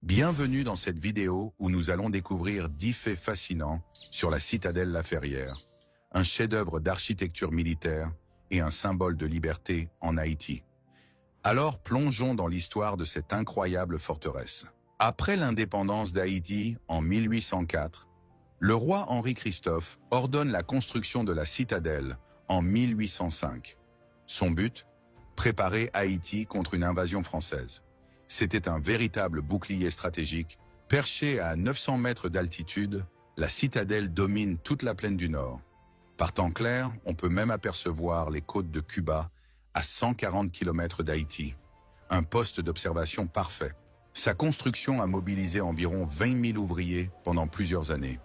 Bienvenue dans cette vidéo où nous allons découvrir 10 faits fascinants sur la citadelle La Ferrière, un chef-d'œuvre d'architecture militaire et un symbole de liberté en Haïti. Alors plongeons dans l'histoire de cette incroyable forteresse. Après l'indépendance d'Haïti en 1804, le roi Henri-Christophe ordonne la construction de la citadelle en 1805. Son but? Préparer Haïti contre une invasion française. C'était un véritable bouclier stratégique. Perchée à 900 mètres d'altitude, la citadelle domine toute la plaine du Nord. Par temps clair, on peut même apercevoir les côtes de Cuba à 140 km d'Haïti. Un poste d'observation parfait. Sa construction a mobilisé environ 20 000 ouvriers pendant plusieurs années.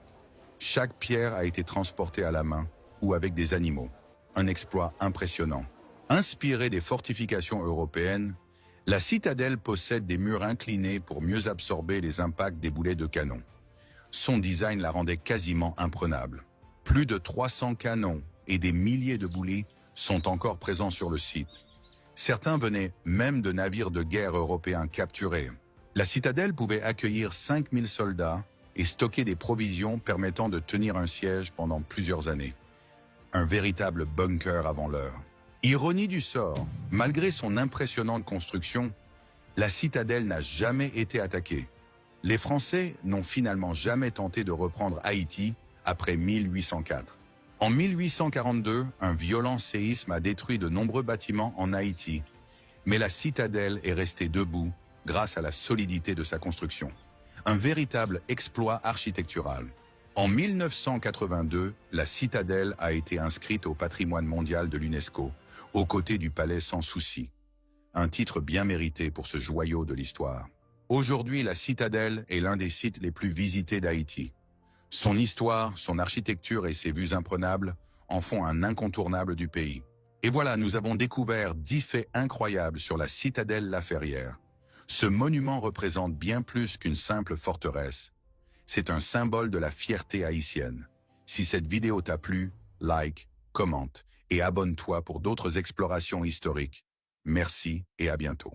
Chaque pierre a été transportée à la main ou avec des animaux. Un exploit impressionnant. Inspirée des fortifications européennes, la citadelle possède des murs inclinés pour mieux absorber les impacts des boulets de canon. Son design la rendait quasiment imprenable. Plus de 300 canons et des milliers de boulets sont encore présents sur le site. Certains venaient même de navires de guerre européens capturés. La citadelle pouvait accueillir 5000 soldats et stocker des provisions permettant de tenir un siège pendant plusieurs années. Un véritable bunker avant l'heure. Ironie du sort, malgré son impressionnante construction, la citadelle n'a jamais été attaquée. Les Français n'ont finalement jamais tenté de reprendre Haïti après 1804. En 1842, un violent séisme a détruit de nombreux bâtiments en Haïti, mais la citadelle est restée debout grâce à la solidité de sa construction. Un véritable exploit architectural. En 1982, la citadelle a été inscrite au patrimoine mondial de l'UNESCO, aux côtés du palais Sans Souci. Un titre bien mérité pour ce joyau de l'histoire. Aujourd'hui, la citadelle est l'un des sites les plus visités d'Haïti. Son histoire, son architecture et ses vues imprenables en font un incontournable du pays. Et voilà, nous avons découvert 10 faits incroyables sur la citadelle La Ferrière. Ce monument représente bien plus qu'une simple forteresse. C'est un symbole de la fierté haïtienne. Si cette vidéo t'a plu, like, commente et abonne-toi pour d'autres explorations historiques. Merci et à bientôt.